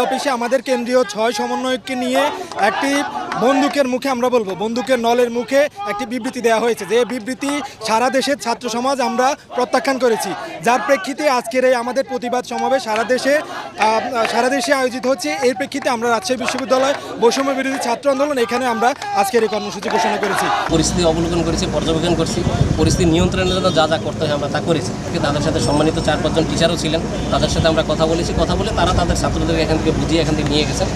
অফিসে আমাদের কেন্দ্রীয় 6 সমন্বয়ককে নিয়ে একটি বন্দুকের মুখে, আমরা বলবো বন্দুকের নলের মুখে একটি বিবৃতি দেওয়া হয়েছে, যে বিবৃতি সারা দেশের ছাত্র সমাজ আমরা প্রত্যাখ্যান করেছি, যার প্রেক্ষিতে আজকের এই আমাদের প্রতিবাদ সমাবেশ সারা দেশে আয়োজিত হচ্ছে। এর প্রেক্ষিতে আমরা রাজশাহী বিশ্ববিদ্যালয় বৈষম্য বিরোধী ছাত্র আন্দোলন এখানে আমরা আজকের এই কর্মসূচি ঘোষণা করেছি। পরিস্থিতি অবলোকন করেছি, পর্যবেক্ষণ করছি, পরিস্থিতি নিয়ন্ত্রণের জন্য যা যা করতে হয় আমরা তা করেছি। তাদের সাথে সম্মানিত 4-5 জন টিচারও ছিলেন, তাদের সাথে আমরা কথা বলেছি, কথা বলে তারা তাদের ছাত্রদেরকে এখান থেকে বুঝিয়ে এখান থেকে নিয়ে গেছেন।